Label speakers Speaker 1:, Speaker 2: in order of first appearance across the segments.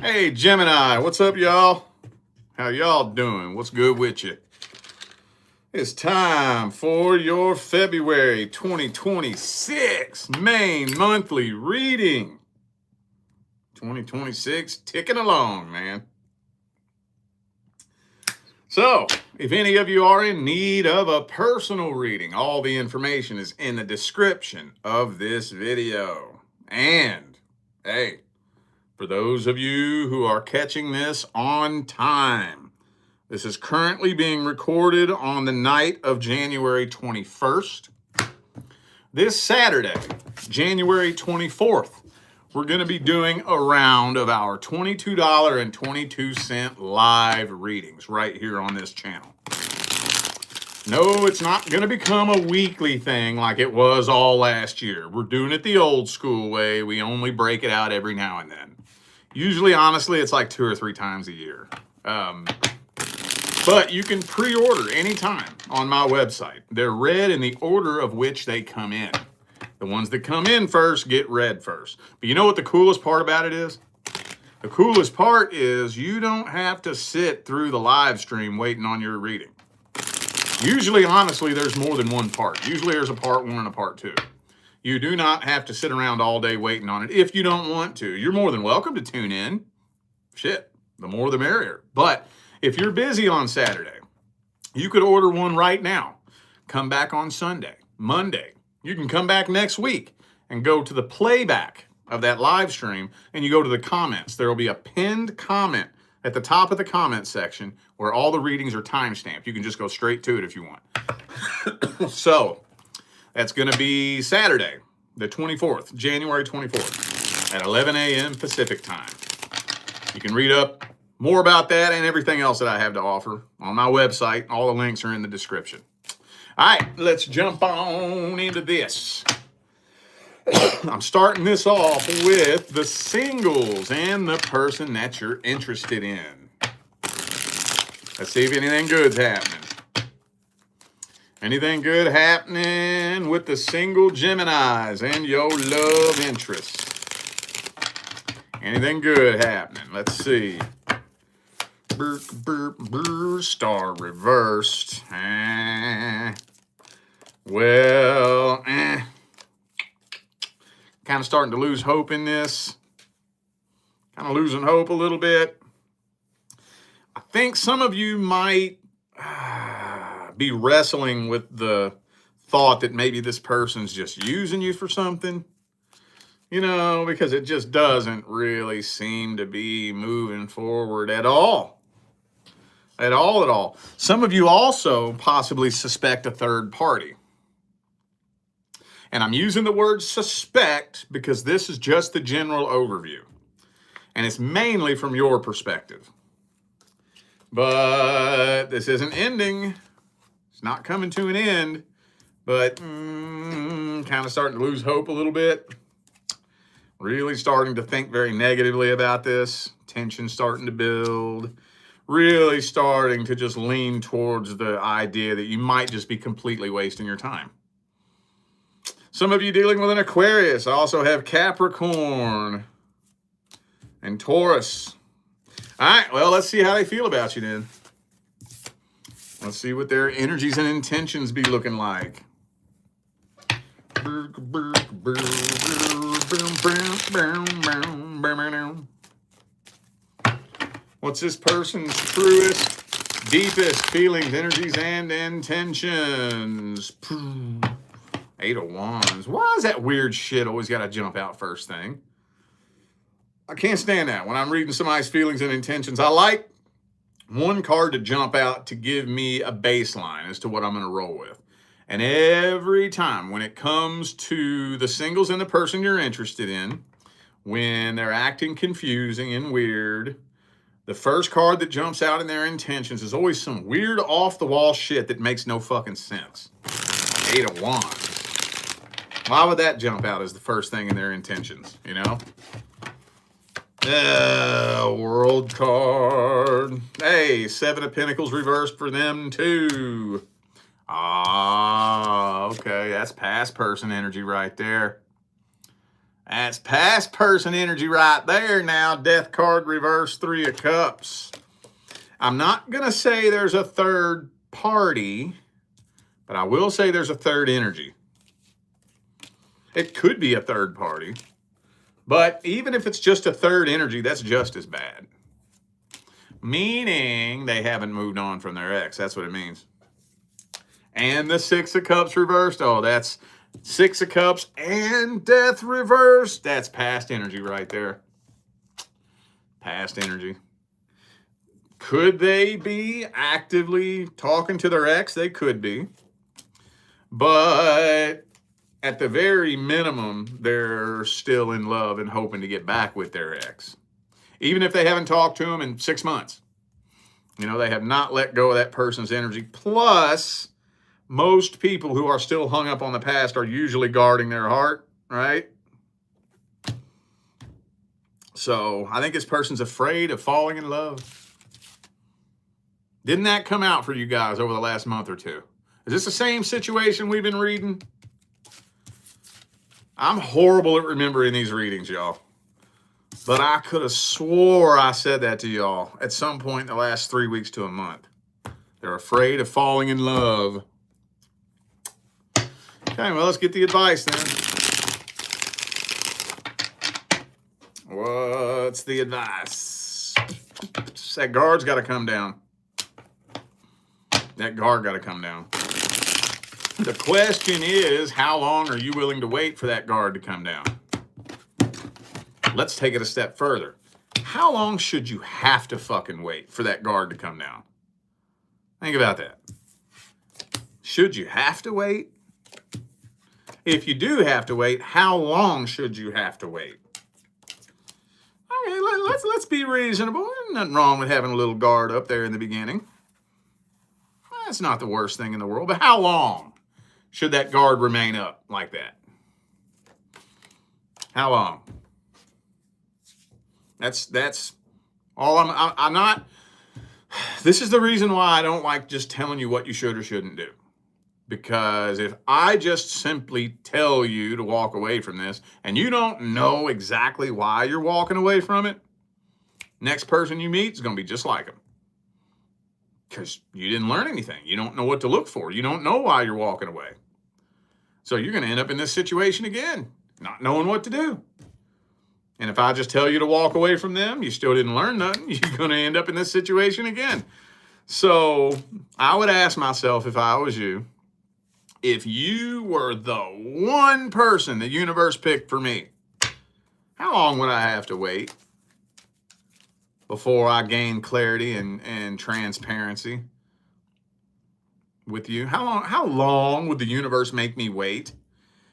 Speaker 1: Hey, Gemini, what's up, y'all? How y'all doing? What's good with you? It's time for your February 2026 main monthly reading. 2026 ticking along, man. So, if any of you are in need of a personal reading, all the information is in the description of this video. And, hey, for those of you who are catching this on time, this is currently being recorded on the night of January 21st. This Saturday, January 24th, we're going to be doing a round of our $22.22 live readings right here on this channel. No, it's not going to become a weekly thing like it was all last year. We're doing it the old school way. We only break it out every now and then. Usually, honestly, it's like 2 or 3 times a year. But you can pre-order anytime on my website. They're read in the order of which they come in. The ones that come in first get read first. But you know what the coolest part about it is? The coolest part is you don't have to sit through the live stream waiting on your reading. Usually, honestly, there's more than one part. Usually there's a part 1 and a part 2. You do not have to sit around all day waiting on it if you don't want to. You're more than welcome to tune in. Shit, the more the merrier. But if you're busy on Saturday, you could order one right now. Come back on Sunday, Monday. You can come back next week and go to the playback of that live stream and you go to the comments. There will be a pinned comment at the top of the comment section where all the readings are timestamped. You can just go straight to it if you want. So that's going to be Saturday, the 24th, January 24th at 11 a.m. Pacific time. You can read up more about that and everything else that I have to offer on my website. All the links are in the description. All right, let's jump on into this. I'm starting this off with the singles and the person that you're interested in. Let's see if anything good's happening. Anything good happening with the single Geminis and your love interest? Anything good happening? Let's see. Star reversed. Well, kind of starting to lose hope in this. Kind of losing hope a little bit. I think some of you might be wrestling with the thought that maybe this person's just using you for something. You know, because it just doesn't really seem to be moving forward at all. At all. Some of you also possibly suspect a third party. And I'm using the word suspect because this is just the general overview. And it's mainly from your perspective. But this isn't ending. It's not coming to an end. But kind of starting to lose hope a little bit. Really starting to think very negatively about this. Tension starting to build. Really starting to just lean towards the idea that you might just be completely wasting your time. Some of you dealing with an Aquarius. I also have Capricorn and Taurus. All right, well, let's see how they feel about you then. Let's see what their energies and intentions be looking like. What's this person's truest, deepest feelings, energies, and intentions? 8 of Wands. Why is that weird shit always got to jump out first thing? I can't stand that. When I'm reading somebody's feelings and intentions, I like one card to jump out to give me a baseline as to what I'm going to roll with. And every time when it comes to the singles and the person you're interested in, when they're acting confusing and weird, the first card that jumps out in their intentions is always some weird off-the-wall shit that makes no fucking sense. 8 of Wands. Why would that jump out as the first thing in their intentions, you know? World card. Hey, 7 of Pentacles reversed for them too. Okay, that's past person energy right there. That's past person energy right there now. Death card reverse, 3 of Cups. I'm not going to say there's a third party, but I will say there's a third energy. It could be a third party, but even if it's just a third energy, that's just as bad. Meaning they haven't moved on from their ex. That's what it means. And the 6 of Cups reversed. Oh, that's 6 of Cups and Death reversed. That's past energy right there. Past energy. Could they be actively talking to their ex? They could be. But at the very minimum, they're still in love and hoping to get back with their ex. Even if they haven't talked to them in 6 months. You know, they have not let go of that person's energy. Plus, most people who are still hung up on the past are usually guarding their heart, right? So I think this person's afraid of falling in love. Didn't that come out for you guys over the last month or two? Is this the same situation we've been reading? I'm horrible at remembering these readings, y'all. But I could have swore I said that to y'all at some point in the last 3 weeks to a month. They're afraid of falling in love. Okay, well, let's get the advice then. What's the advice? That guard's got to come down. That guard got to come down. The question is, how long are you willing to wait for that guard to come down? Let's take it a step further. How long should you have to fucking wait for that guard to come down? Think about that. Should you have to wait? If you do have to wait, how long should you have to wait? Okay, let's be reasonable. There's nothing wrong with having a little guard up there in the beginning. That's not the worst thing in the world, but how long should that guard remain up like that? How long? That's all I'm not. This is the reason why I don't like just telling you what you should or shouldn't do. Because if I just simply tell you to walk away from this and you don't know exactly why you're walking away from it, next person you meet is going to be just like them. Because you didn't learn anything. You don't know what to look for. You don't know why you're walking away. So you're going to end up in this situation again, not knowing what to do. And if I just tell you to walk away from them, you still didn't learn nothing. You're going to end up in this situation again. So I would ask myself, if I was you, if you were the one person the universe picked for me, how long would I have to wait before I gain clarity and transparency with you? How long would the universe make me wait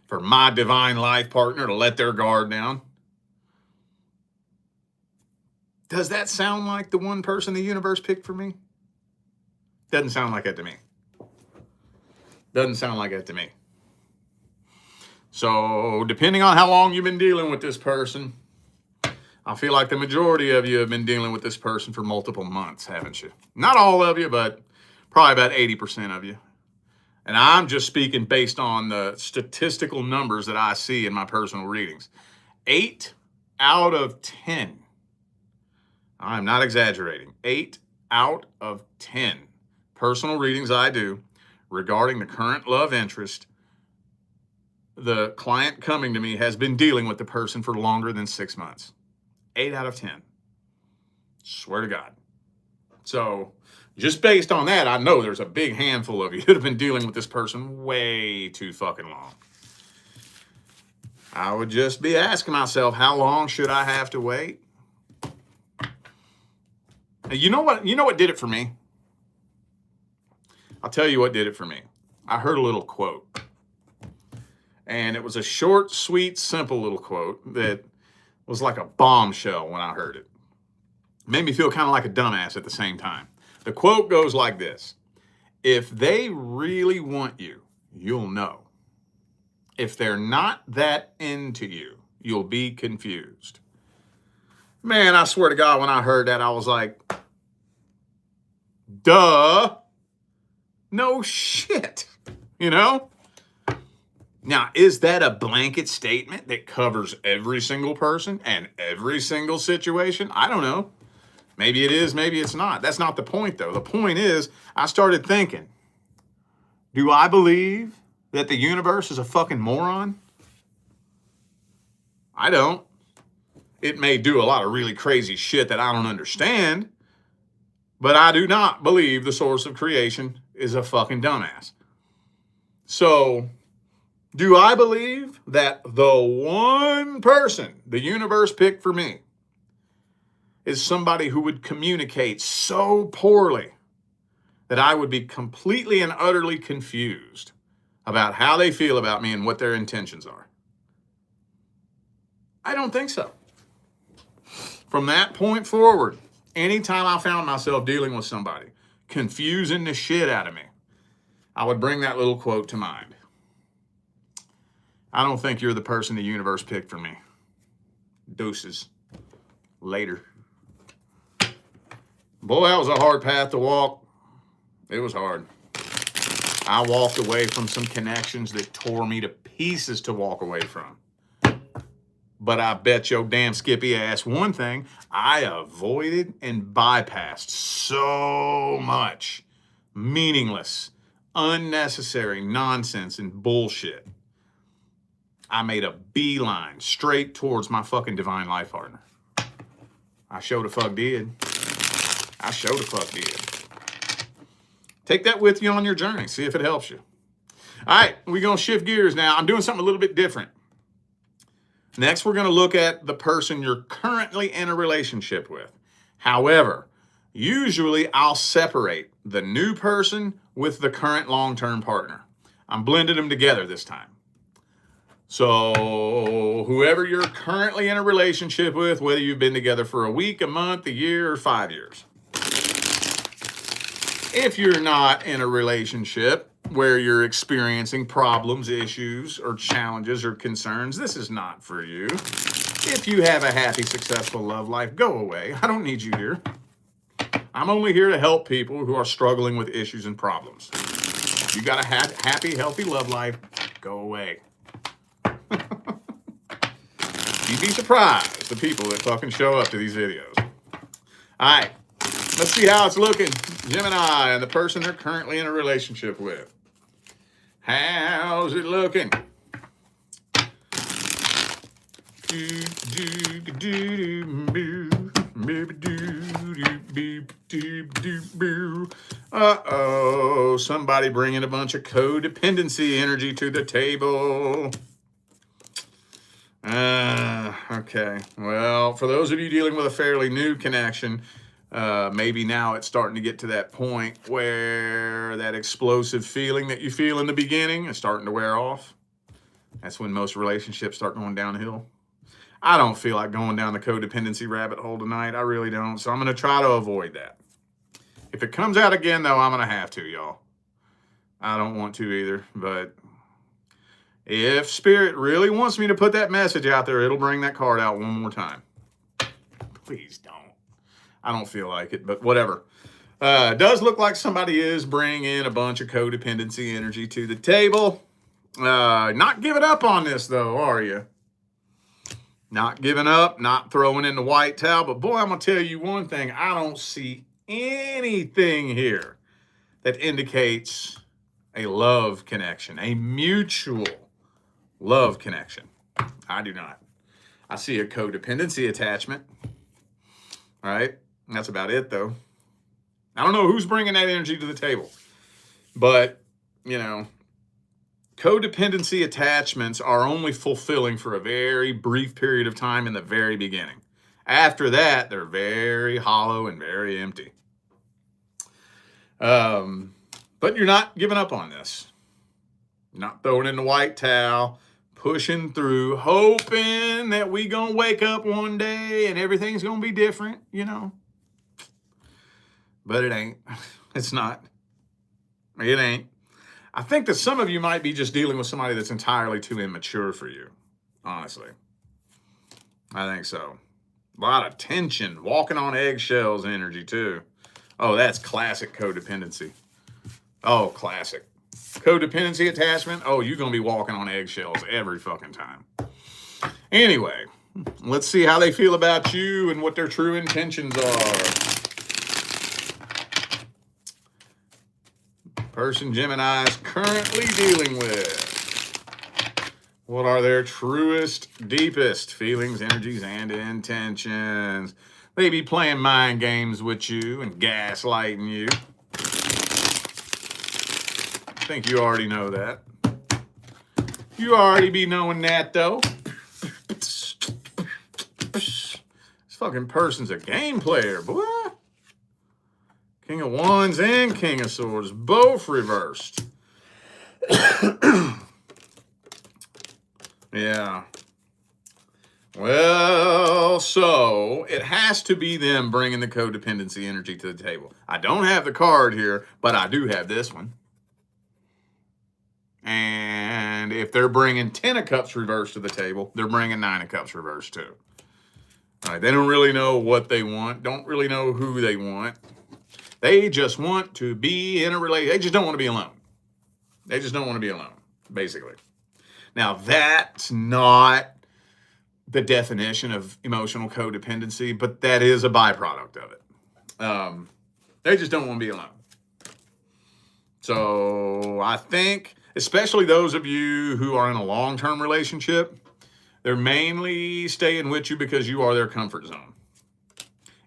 Speaker 1: for my divine life partner to let their guard down? Does that sound like the one person the universe picked for me? Doesn't sound like that to me. Doesn't sound like that to me. So, depending on how long you've been dealing with this person, I feel like the majority of you have been dealing with this person for multiple months, haven't you? Not all of you, but probably about 80% of you. And I'm just speaking based on the statistical numbers that I see in my personal readings. 8 out of 10. I'm not exaggerating. 8 out of 10 personal readings I do regarding the current love interest, the client coming to me has been dealing with the person for longer than 6 months. 8 out of 10. Swear to God. So just based on that, I know there's a big handful of you that have been dealing with this person way too fucking long. I would just be asking myself, how long should I have to wait? You know what did it for me? I'll tell you what did it for me. I heard a little quote. And it was a short, sweet, simple little quote that was like a bombshell when I heard it. It made me feel kind of like a dumbass at the same time. The quote goes like this: if they really want you, you'll know. If they're not that into you, you'll be confused. Man, I swear to God, when I heard that, I was like, duh. No shit. You know? Now, is that a blanket statement that covers every single person and every single situation? I don't know. Maybe it is, maybe it's not. That's not the point, though. The point is, I started thinking, do I believe that the universe is a fucking moron? I don't. It may do a lot of really crazy shit that I don't understand, but I do not believe the source of creation is a fucking dumbass. So, do I believe that the one person the universe picked for me is somebody who would communicate so poorly that I would be completely and utterly confused about how they feel about me and what their intentions are? I don't think so. From that point forward, anytime I found myself dealing with somebody confusing the shit out of me, I would bring that little quote to mind. I don't think you're the person the universe picked for me. Deuces. Later. Boy, that was a hard path to walk. It was hard. I walked away from some connections that tore me to pieces to walk away from. But I bet your damn Skippy ass one thing, I avoided and bypassed so much meaningless, unnecessary nonsense and bullshit. I made a beeline straight towards my fucking divine life partner. I sure the fuck did. I sure the fuck did. Take that with you on your journey. See if it helps you. All right, we're going to shift gears now. I'm doing something a little bit different. Next, we're going to look at the person you're currently in a relationship with. However, usually I'll separate the new person with the current long-term partner. I'm blending them together this time. So whoever you're currently in a relationship with, whether you've been together for a week, a month, a year, or 5 years. If you're not in a relationship where you're experiencing problems, issues, or challenges or concerns, this is not for you. If you have a happy, successful love life, go away. I don't need you here. I'm only here to help people who are struggling with issues and problems. You got a happy, healthy love life, go away. You'd be surprised the people that fucking show up to these videos. All right, let's see how it's looking. Gemini and the person they're currently in a relationship with. How's it looking? Uh-oh, somebody bringing a bunch of codependency energy to the table. Okay. Well, for those of you dealing with a fairly new connection, maybe now it's starting to get to that point where that explosive feeling that you feel in the beginning is starting to wear off. That's when most relationships start going downhill. I don't feel like going down the codependency rabbit hole tonight. I really don't. So I'm going to try to avoid that. If it comes out again, though, I'm going to have to, y'all. I don't want to either, but if Spirit really wants me to put that message out there, it'll bring that card out one more time. Please don't. I don't feel like it, but whatever. It does look like somebody is bringing a bunch of codependency energy to the table. Not giving up on this, though, are you? Not giving up, not throwing in the white towel. But boy, I'm going to tell you one thing. I don't see anything here that indicates a love connection, a mutual love connection. I do not. I see a codependency attachment. All right. That's about it, though. I don't know who's bringing that energy to the table. But, you know, codependency attachments are only fulfilling for a very brief period of time in the very beginning. After that, they're very hollow and very empty. But you're not giving up on this. You're not throwing in the white towel, pushing through, hoping that we gonna wake up one day and everything's gonna be different, you know. But it ain't. It's not. It ain't. I think that some of you might be just dealing with somebody that's entirely too immature for you, honestly. I think so. A lot of tension, walking on eggshells energy too. Oh, that's classic codependency. Oh, classic. codependency attachment, oh, you're going to be walking on eggshells every fucking time. Anyway, let's see how they feel about you and what their true intentions are. Person Gemini is currently dealing with. What are their truest, deepest feelings, energies, and intentions? They be playing mind games with you and gaslighting you. I think you already know that. You already be knowing that, though. This fucking person's a game player, boy. King of Wands and King of Swords, both reversed. Yeah. Well, so it has to be them bringing the codependency energy to the table. I don't have the card here, but I do have this one. And if they're bringing 10 of Cups reversed to the table, they're bringing 9 of Cups reversed too. All right, they don't really know what they want, don't really know who they want. They just want to be in a relationship. They just don't want to be alone. They just don't want to be alone, basically. Now, that's not the definition of emotional codependency, but that is a byproduct of it. They just don't want to be alone. So I think, especially those of you who are in a long-term relationship, they're mainly staying with you because you are their comfort zone.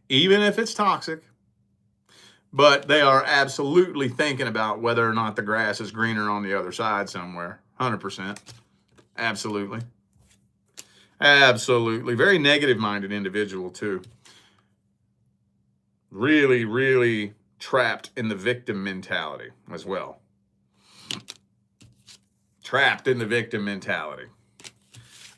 Speaker 1: Even if it's toxic, but they are absolutely thinking about whether or not the grass is greener on the other side somewhere. 100%. Absolutely. Absolutely. Very negative-minded individual, too. Really, really trapped in the victim mentality as well. Trapped in the victim mentality.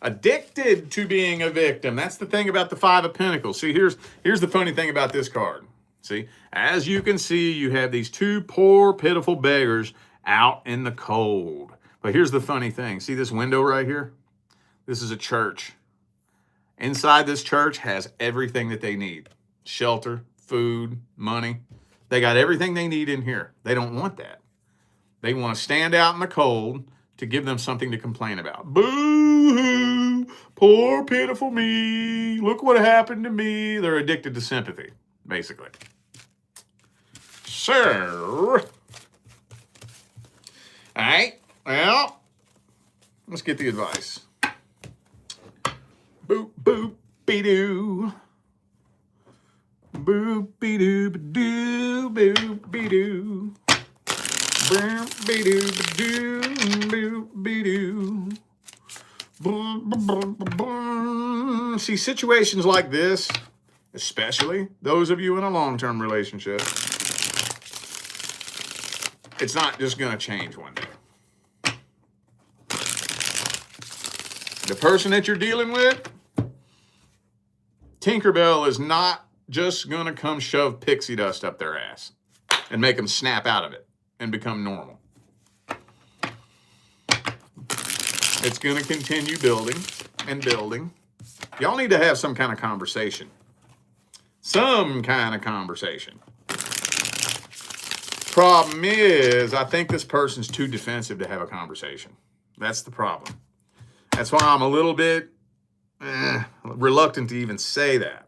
Speaker 1: Addicted to being a victim. That's the thing about the Five of Pentacles. See, here's the funny thing about this card. See, as you can see, you have these two poor, pitiful beggars out in the cold. But here's the funny thing. See this window right here? This is a church. Inside this church has everything that they need. Shelter, food, money. They got everything they need in here. They don't want that. They want to stand out in the cold to give them something to complain about. Boo-hoo, poor, pitiful me. Look what happened to me. They're addicted to sympathy, basically. So, all right, well, let's get the advice. Boop, boop, be-doo. Boop, be-doo, be-doo, boop, be-doo. Boop, be-doo, be-doo, boop, be-doo. Boom, boom, boom, boom, boom. See, situations like this, especially those of you in a long-term relationship, it's not just going to change one day. The person that you're dealing with, Tinkerbell is not just going to come shove pixie dust up their ass and make them snap out of it and become normal. It's going to continue building and building. Y'all need to have some kind of conversation. Some kind of conversation. Problem is, I think this person's too defensive to have a conversation. That's the problem. That's why I'm a little bit reluctant to even say that.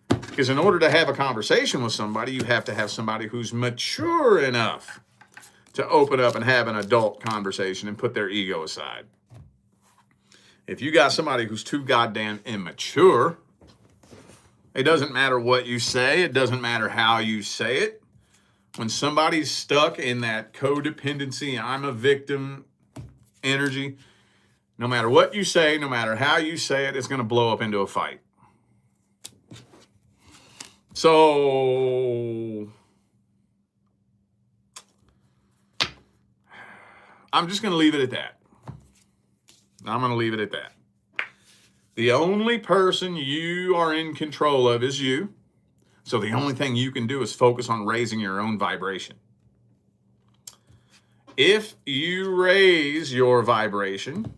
Speaker 1: Because in order to have a conversation with somebody, you have to have somebody who's mature enough to open up and have an adult conversation and put their ego aside. If you got somebody who's too goddamn immature, it doesn't matter what you say. It doesn't matter how you say it. When somebody's stuck in that codependency, I'm a victim energy, no matter what you say, no matter how you say it, it's going to blow up into a fight. So I'm just going to leave it at that. I'm going to leave it at that. The only person you are in control of is you. So the only thing you can do is focus on raising your own vibration. If you raise your vibration,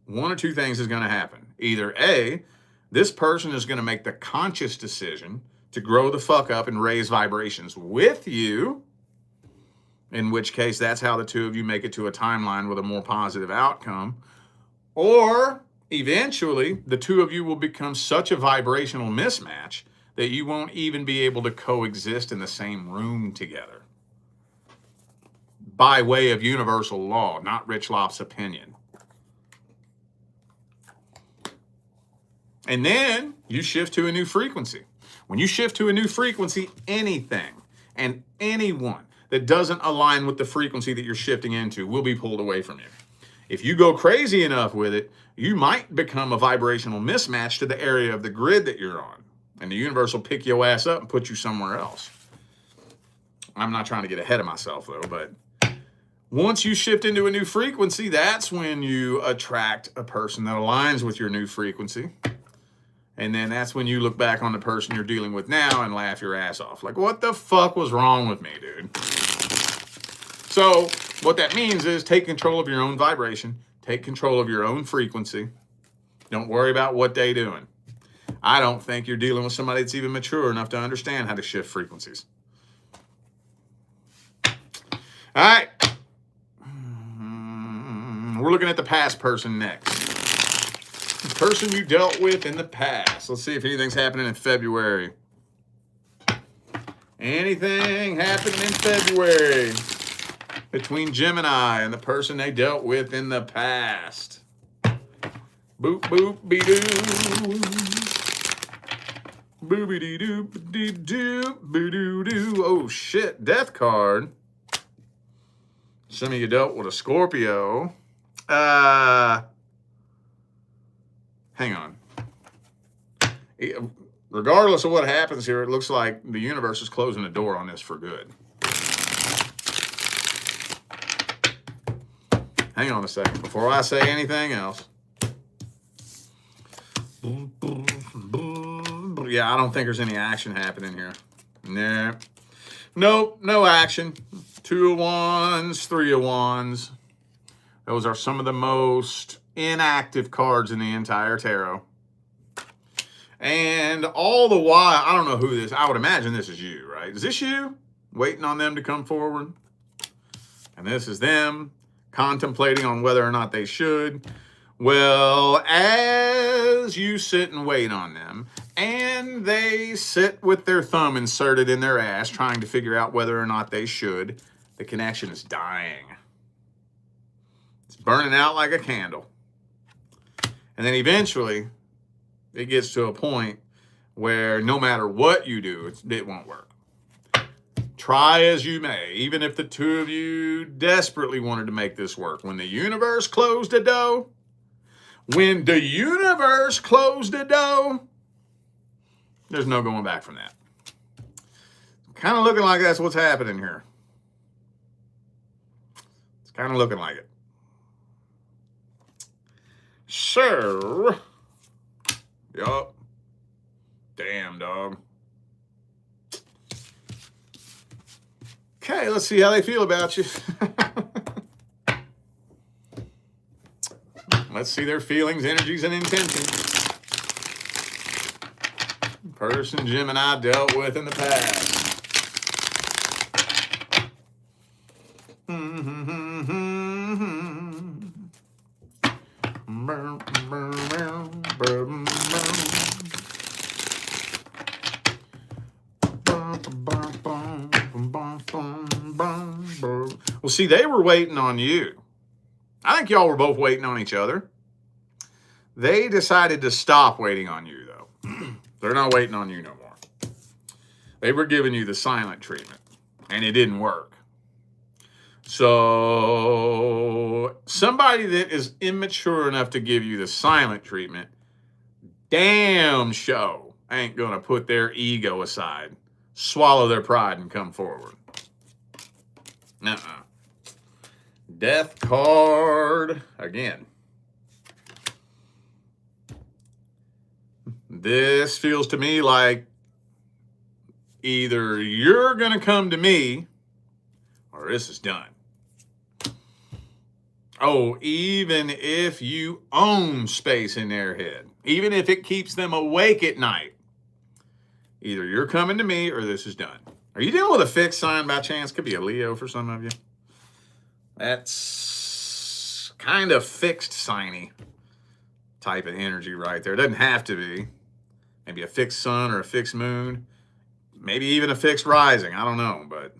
Speaker 1: one or two things is going to happen. Either A, this person is going to make the conscious decision to grow the fuck up and raise vibrations with you, in which case that's how the two of you make it to a timeline with a more positive outcome. Or eventually, the two of you will become such a vibrational mismatch that you won't even be able to coexist in the same room together. By way of universal law, not Rich Lopp's opinion. And then you shift to a new frequency. When you shift to a new frequency, anything and anyone that doesn't align with the frequency that you're shifting into will be pulled away from you. If you go crazy enough with it, you might become a vibrational mismatch to the area of the grid that you're on. And the universe will pick your ass up and put you somewhere else. I'm not trying to get ahead of myself, though, but once you shift into a new frequency, that's when you attract a person that aligns with your new frequency. And then that's when you look back on the person you're dealing with now and laugh your ass off. Like, what the fuck was wrong with me, dude? So what that means is take control of your own vibration. Take control of your own frequency. Don't worry about what they're doing. I don't think you're dealing with somebody that's even mature enough to understand how to shift frequencies. All right. We're looking at the past person next. The person you dealt with in the past. Let's see if anything's happening in February. Anything happening in February between Gemini and the person they dealt with in the past? Boop, boop, be-doo. Boobity-doo, be-doo, boo-doo-doo. Oh, shit. Death card. Some of you dealt with a Scorpio. Hang on. Regardless of what happens here, it looks like the universe is closing the door on this for good. Hang on a second before I say anything else. Yeah, I don't think there's any action happening here. Nah. Nope, no action. 2 of Wands, 3 of Wands. Those are some of the most inactive cards in the entire tarot. And all the while, I don't know who this, I would imagine this is you, right? Is this you? Waiting on them to come forward? And this is them contemplating on whether or not they should. Well, as you sit and wait on them, and they sit with their thumb inserted in their ass, trying to figure out whether or not they should, the connection is dying. It's burning out like a candle. And then eventually, it gets to a point where no matter what you do, it won't work. Try as you may, even if the two of you desperately wanted to make this work. When the universe closed the door, there's no going back from that. Kind of looking like that's what's happening here. It's kind of looking like it. So, yup. Damn, dog. Okay, let's see how they feel about you. Let's see their feelings, energies, and intentions. Person Gemini dealt with in the past. Well, see, they were waiting on you. I think y'all were both waiting on each other. They decided to stop waiting on you, though. They're not waiting on you no more. They were giving you the silent treatment, and it didn't work. So somebody that is immature enough to give you the silent treatment, damn show ain't going to put their ego aside, swallow their pride, and come forward. Nuh-uh. Death card again. This feels to me like either you're going to come to me or this is done. Oh, even if you own space in their head, even if it keeps them awake at night, either you're coming to me or this is done. Are you dealing with a fixed sign by chance? Could be a Leo for some of you. That's kind of fixed signy type of energy right there. It doesn't have to be. Maybe a fixed sun or a fixed moon. Maybe even a fixed rising. I don't know. But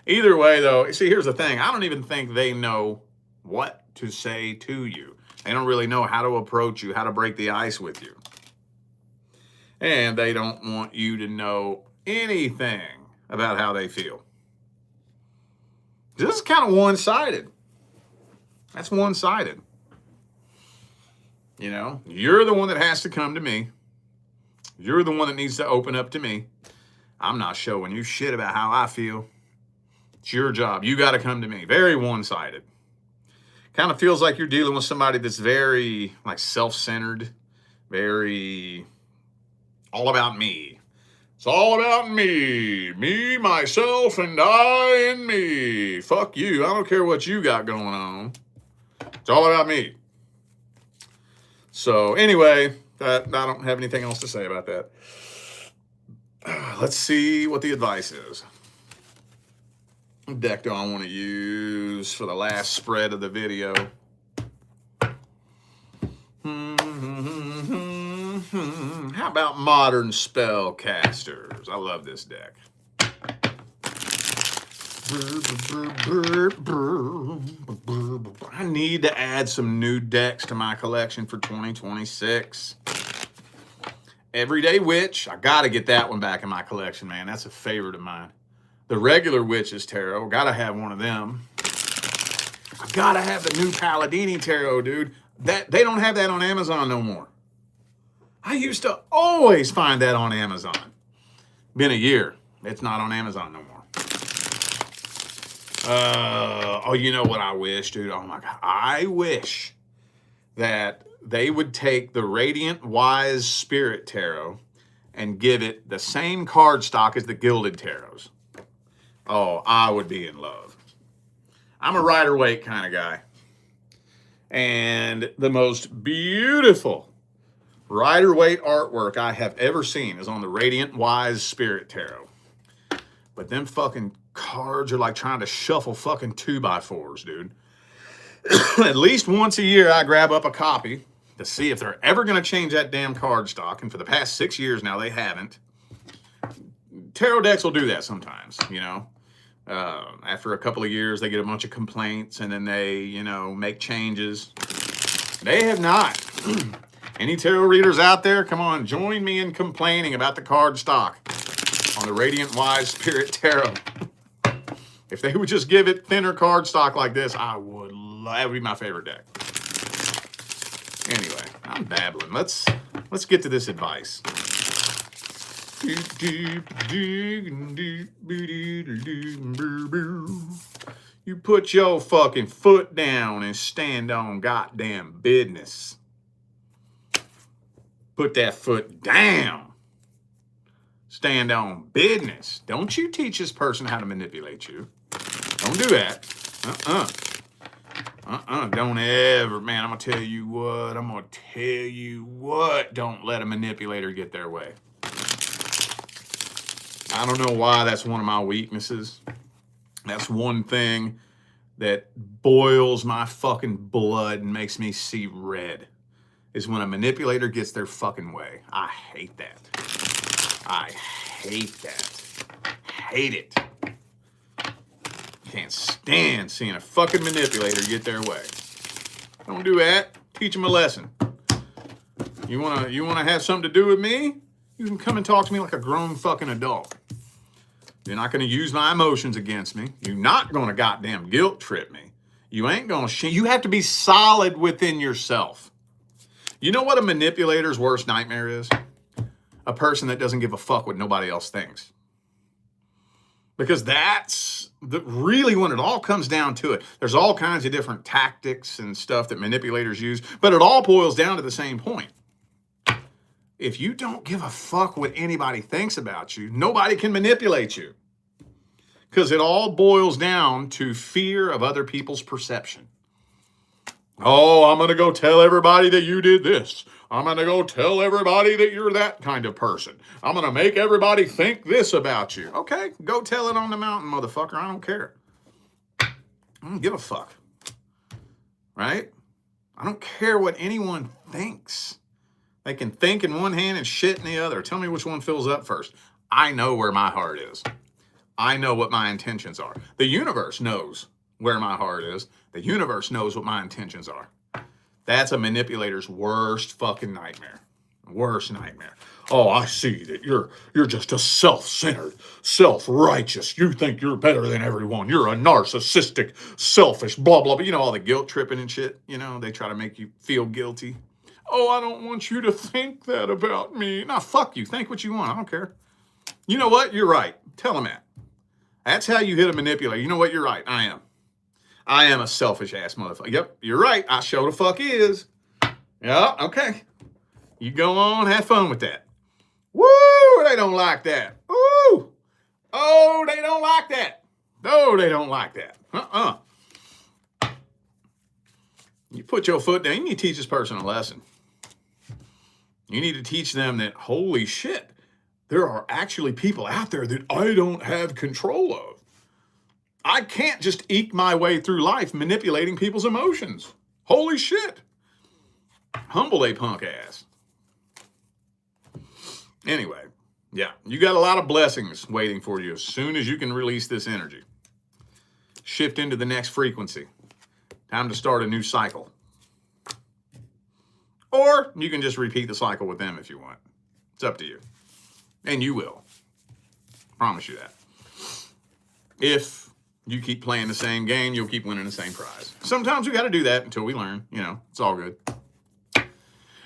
Speaker 1: either way, though, see, here's the thing. I don't even think they know what to say to you. They don't really know how to approach you, how to break the ice with you. And they don't want you to know anything about how they feel. This is kind of one-sided. That's one-sided. You know, you're the one that has to come to me. You're the one that needs to open up to me. I'm not showing you shit about how I feel. It's your job. You got to come to me. Very one-sided. Kind of feels like you're dealing with somebody that's very like self-centered, very all about me. It's all about me. Me, myself, and I, and me. Fuck you. I don't care what you got going on. It's all about me. So anyway, I don't have anything else to say about that. Let's see what the advice is. What deck do I want to use for the last spread of the video? How about modern spellcasters? I love this deck. I need to add some new decks to my collection for 2026. Everyday Witch. I got to get that one back in my collection, man. That's a favorite of mine. The regular Witches Tarot. Got to have one of them. I got to have the new Palladini Tarot, dude. They don't have that on Amazon no more. I used to always find that on Amazon. Been a year. It's not on Amazon no more. Oh, you know what I wish, dude? Oh my God. I wish that they would take the Radiant Wise Spirit Tarot and give it the same card stock as the Gilded Tarots. Oh, I would be in love. I'm a Rider-Waite kind of guy. And the most beautiful Rider-Waite artwork I have ever seen is on the Radiant Wise Spirit Tarot. But them fucking cards are like trying to shuffle fucking 2x4s, dude. At least once a year, I grab up a copy to see if they're ever going to change that damn card stock. And for the past 6 years now, they haven't. Tarot decks will do that sometimes, you know. After a couple of years, they get a bunch of complaints, and then they, you know, make changes. They have not. Any tarot readers out there, come on, join me in complaining about the card stock on the Radiant Wise Spirit Tarot. If they would just give it thinner card stock like this, I would love, that would be my favorite deck. Anyway, I'm babbling. Let's get to this advice. You put your fucking foot down and stand on goddamn business. Put that foot down. Stand on business. Don't you teach this person how to manipulate you. Don't do that. Don't ever, man, I'm going to tell you what. Don't let a manipulator get their way. I don't know why that's one of my weaknesses. That's one thing that boils my fucking blood and makes me see red, is when a manipulator gets their fucking way. I hate that. I hate that. Hate it. Can't stand seeing a fucking manipulator get their way. Don't do that. Teach them a lesson. You wanna have something to do with me? You can come and talk to me like a grown fucking adult. You're not going to use my emotions against me. You're not going to goddamn guilt trip me. You ain't going to you have to be solid within yourself. You know what a manipulator's worst nightmare is? A person that doesn't give a fuck what nobody else thinks. Because that's really when it all comes down to it. There's all kinds of different tactics and stuff that manipulators use, but it all boils down to the same point. If you don't give a fuck what anybody thinks about you, nobody can manipulate you. Because it all boils down to fear of other people's perception. Oh, I'm going to go tell everybody that you did this. I'm going to go tell everybody that you're that kind of person. I'm going to make everybody think this about you. Okay, go tell it on the mountain, motherfucker. I don't care. I don't give a fuck. Right? I don't care what anyone thinks. They can think in one hand and shit in the other. Tell me which one fills up first. I know where my heart is. I know what my intentions are. The universe knows where my heart is. The universe knows what my intentions are. That's a manipulator's worst fucking nightmare. Worst nightmare. Oh, I see that you're just a self-centered, self-righteous. You think you're better than everyone. You're a narcissistic, selfish, blah, blah, blah. You know, all the guilt tripping and shit. You know, they try to make you feel guilty. Oh, I don't want you to think that about me. Nah, fuck you. Think what you want. I don't care. You know what? You're right. Tell them that. That's how you hit a manipulator. You know what? You're right. I am a selfish ass motherfucker. Yep, you're right. I sure the fuck is. Yeah, okay. You go on, have fun with that. Woo! They don't like that. Woo! Oh, they don't like that. No, they don't like that. You put your foot down. You need to teach this person a lesson. You need to teach them that, holy shit, there are actually people out there that I don't have control of. I can't just eke my way through life manipulating people's emotions. Holy shit. Humble a punk ass. Anyway, yeah, you got a lot of blessings waiting for you as soon as you can release this energy. Shift into the next frequency. Time to start a new cycle. Or you can just repeat the cycle with them if you want. It's up to you. And you will. Promise you that. If you keep playing the same game, you'll keep winning the same prize. Sometimes we got to do that until we learn. You know, it's all good.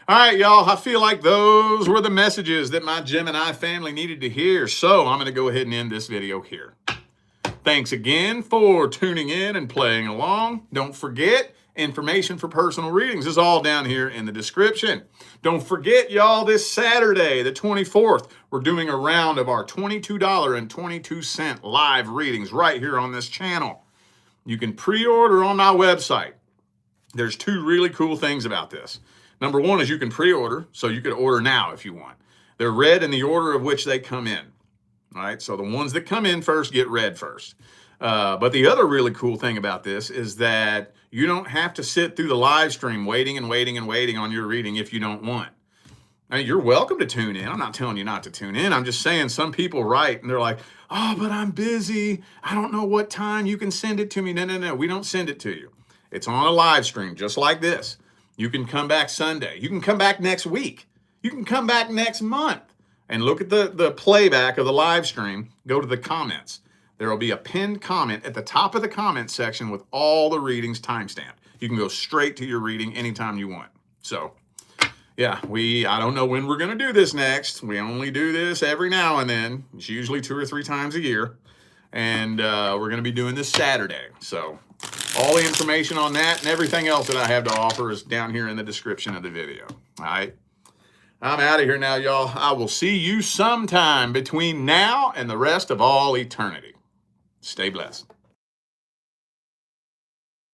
Speaker 1: All right, y'all. I feel like those were the messages that my Gemini family needed to hear. So I'm going to go ahead and end this video here. Thanks again for tuning in and playing along. Don't forget, information for personal readings is all down here in the description. Don't forget, y'all, this Saturday, the 24th, we're doing a round of our $22.22 live readings right here on this channel. You can pre-order on my website. There's two really cool things about this. Number one is you can pre-order, so you could order now if you want. They're read in the order of which they come in. All right, so the ones that come in first get read first. But the other really cool thing about this is that you don't have to sit through the live stream waiting and waiting and waiting on your reading if you don't want. Now, you're welcome to tune in. I'm not telling you not to tune in. I'm just saying some people write and they're like, oh, but I'm busy. I don't know what time you can send it to me. No. We don't send it to you. It's on a live stream just like this. You can come back Sunday. You can come back next week. You can come back next month and look at the playback of the live stream. Go to the comments. There will be a pinned comment at the top of the comment section with all the readings timestamped. You can go straight to your reading anytime you want. So, yeah, I don't know when we're going to do this next. We only do this every now and then. It's usually 2 or 3 times a year. And we're going to be doing this Saturday. So, all the information on that and everything else that I have to offer is down here in the description of the video. All right? I'm out of here now, y'all. I will see you sometime between now and the rest of all eternity. Stay blessed.